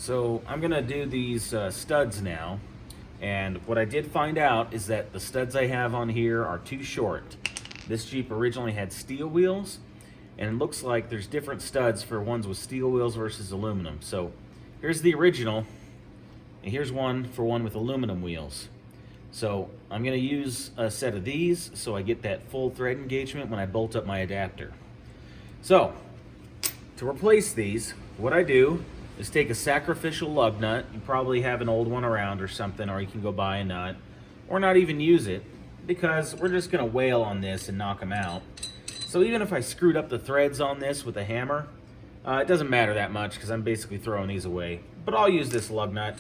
So I'm gonna do these studs now, and what I did find out is that the studs I have on here are too short. This Jeep originally had steel wheels, and it looks like there's different studs for ones with steel wheels versus aluminum. So here's the original, and here's one for one with aluminum wheels. So I'm gonna use a set of these so I get that full thread engagement when I bolt up my adapter. So to replace these, what I do is take a sacrificial lug nut. You probably have an old one around or something, or you can go buy a nut, or not even use it, because we're just gonna wail on this and knock them out. So even if I screwed up the threads on this with a hammer, it doesn't matter that much because I'm basically throwing these away. But I'll use this lug nut.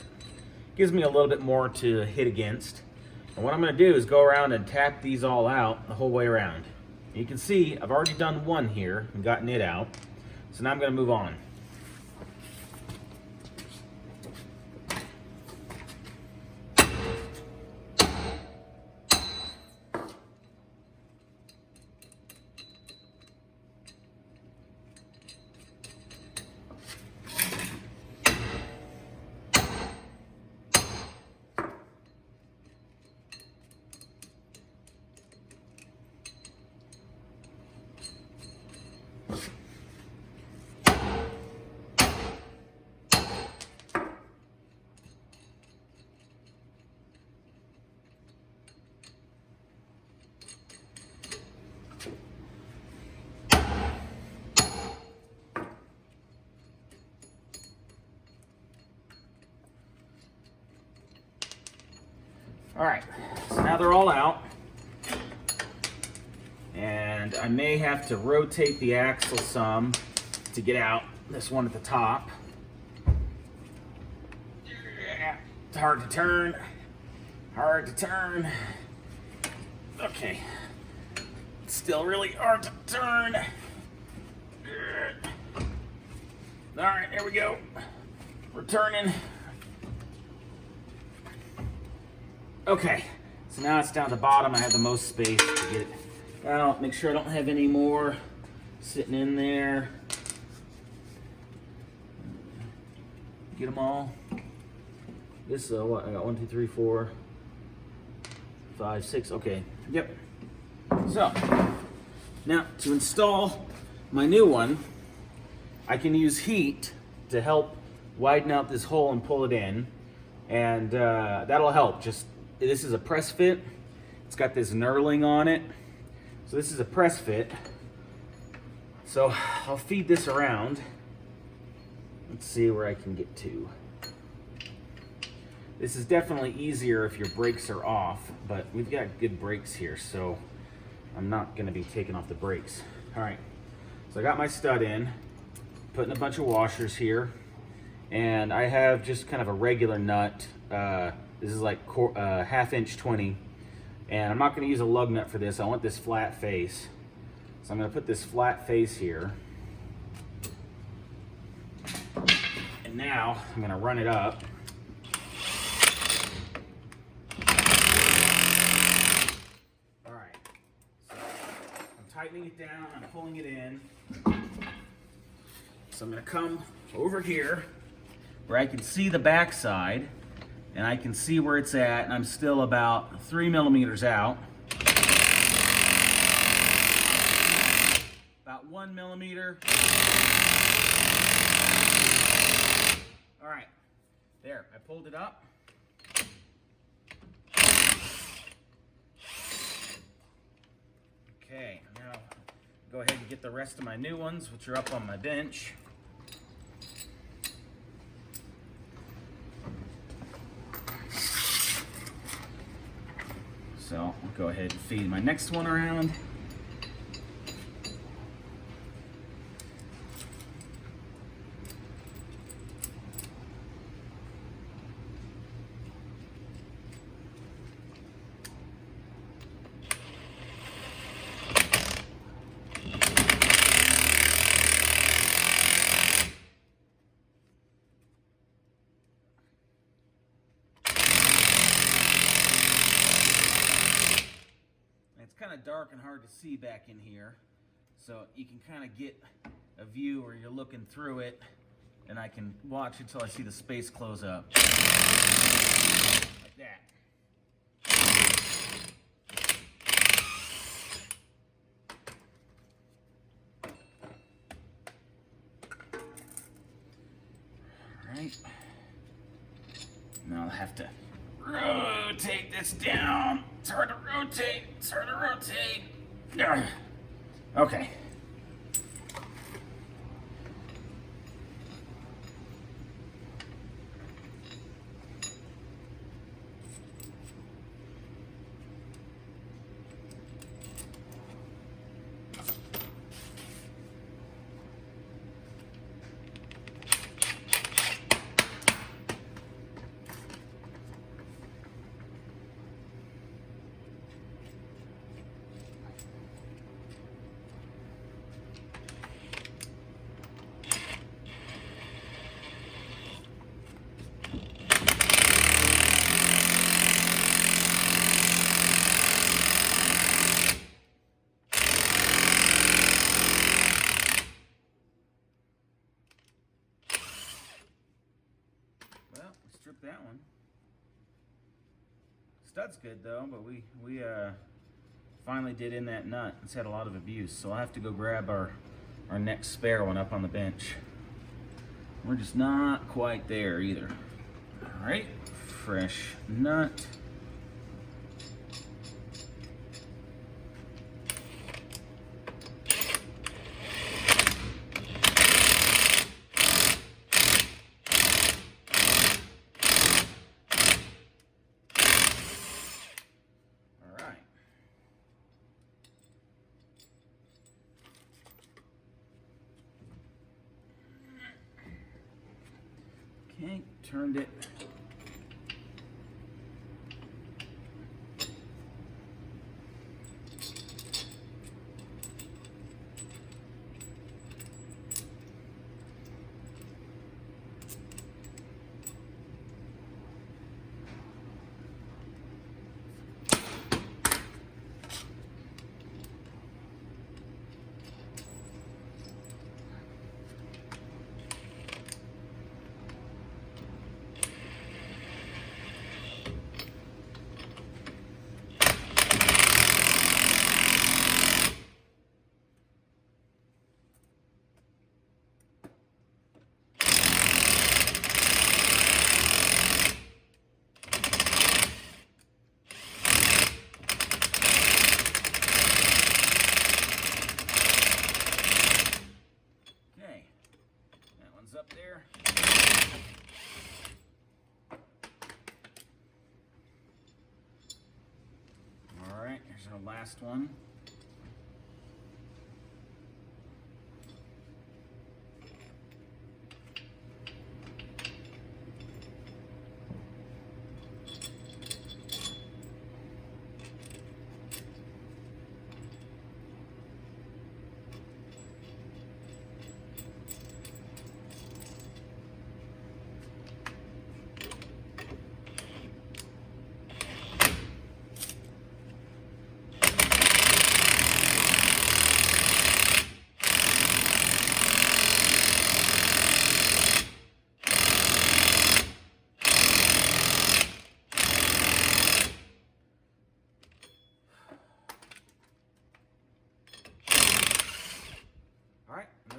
Gives me a little bit more to hit against. And what I'm gonna do is go around and tap these all out the whole way around. You can see I've already done one here and gotten it out. So now I'm gonna move on. All right, so now they're all out, and I may have to rotate the axle some to get out this one at the top. It's hard to turn, hard to turn. Okay, it's still really hard to turn. All right, there we go. We're turning. Okay, so now it's down the bottom. I have the most space to get it out. Make sure I don't have any more sitting in there. Get them all. This is what I got: 1, 2, 3, 4, 5, 6. Okay, yep. So now to install my new one, I can use heat to help widen out this hole and pull it in, and that'll help. This is a press fit. It's got this knurling on it. So this is a press fit. So I'll feed this around. Let's see where I can get to. This is definitely easier if your brakes are off, but we've got good brakes here, so I'm not gonna be taking off the brakes. All right, so I got my stud in, putting a bunch of washers here, and I have just kind of a regular nut. This is like 1/2 inch 20, and I'm not going to use a lug nut for this. I want this flat face, so I'm going to put this flat face here, and now I'm going to run it up. All right, so I'm tightening it down, I'm pulling it in, so I'm going to come over here where I can see the back side, and I can see where it's at, and I'm still about 3 millimeters out. About 1 millimeter. All right, there, I pulled it up. Okay, now go ahead and get the rest of my new ones, which are up on my bench. So I'll go ahead and feed my next one around. Kind of dark and hard to see back in here, so you can kind of get a view where you're looking through it and I can watch until I see the space close up. Like that. Alright. Now I'll have to rotate this down. It's hard to rotate. It's hard to rotate. Okay. Well, we stripped that one. Stud's good though, but we finally did in that nut. It's had a lot of abuse, so I'll have to go grab our next spare one up on the bench. We're just not quite there either. All right, fresh nut. Okay, turned it. Up there. All right, here's our last one.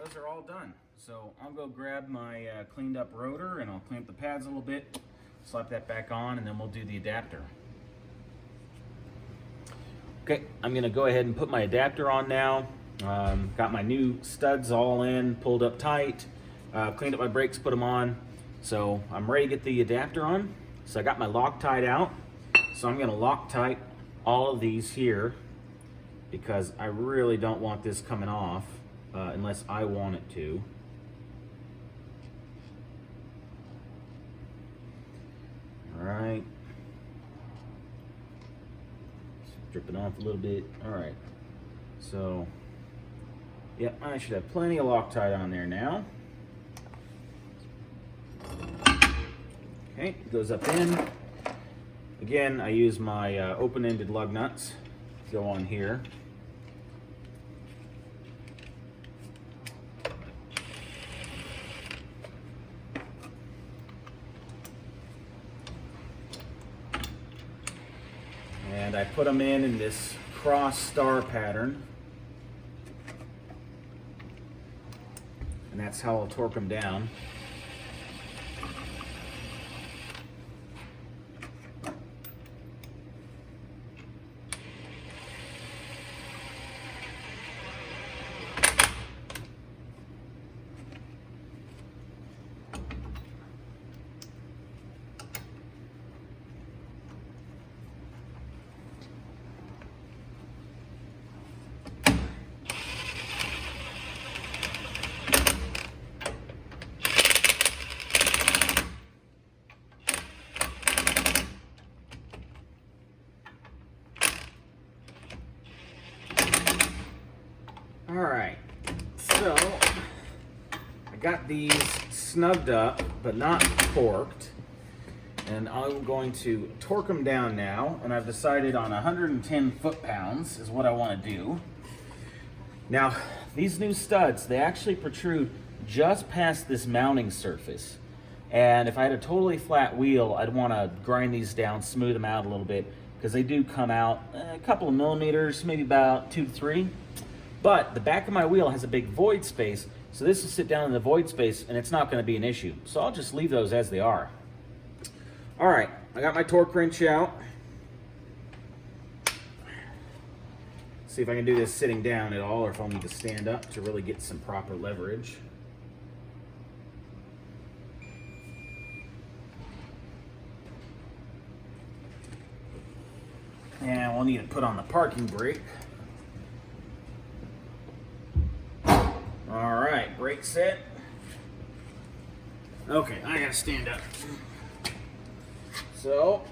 Those are all done. So I'll go grab my cleaned up rotor and I'll clean up the pads a little bit, slap that back on, and then we'll do the adapter. Okay, I'm gonna go ahead and put my adapter on now. Got my new studs all in, pulled up tight, cleaned up my brakes, put them on. So I'm ready to get the adapter on. So I got my Loctite out. So I'm gonna Loctite all of these here because I really don't want this coming off. Unless I want it to. All right. Dripping off a little bit. All right. So, yep, I should have plenty of Loctite on there now. Okay, it goes up in. Again, I use my open-ended lug nuts to go on here. And I put them in this cross star pattern. And that's how I'll torque them down. Alright, so I got these snugged up but not torqued, and I'm going to torque them down now, and I've decided on 110 foot-pounds is what I want to do. Now, these new studs, they actually protrude just past this mounting surface, and if I had a totally flat wheel, I'd want to grind these down, smooth them out a little bit, because they do come out a couple of millimeters, maybe about 2 to 3. But the back of my wheel has a big void space, so this will sit down in the void space and it's not going to be an issue. So I'll just leave those as they are. All right, I got my torque wrench out. See if I can do this sitting down at all, or if I'll need to stand up to really get some proper leverage. And we'll need to put on the parking brake. All right, brake set. Okay, I gotta stand up. So,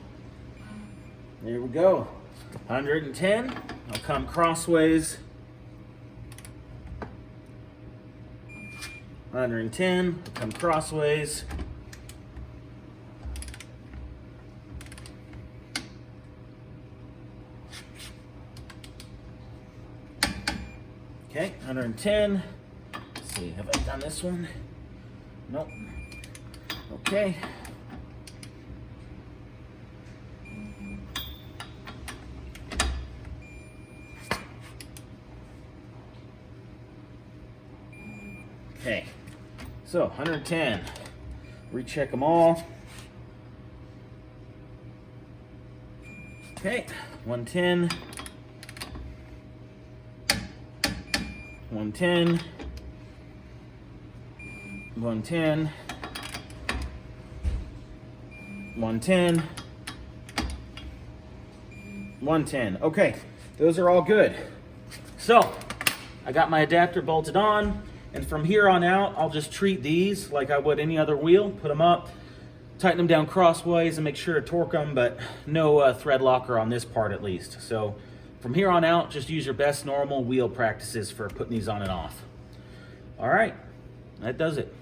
here we go. 110, I'll come crossways. 110, I'll come crossways. Okay, 110. See, have I done this one? Nope. Okay. Okay. So, 110. Recheck them all. Okay. 110. 110. 110, 110, 110. Okay, those are all good. So, I got my adapter bolted on, and from here on out, I'll just treat these like I would any other wheel. Put them up, tighten them down crossways, and make sure to torque them, but no thread locker on this part at least. So, from here on out, just use your best normal wheel practices for putting these on and off. All right, that does it.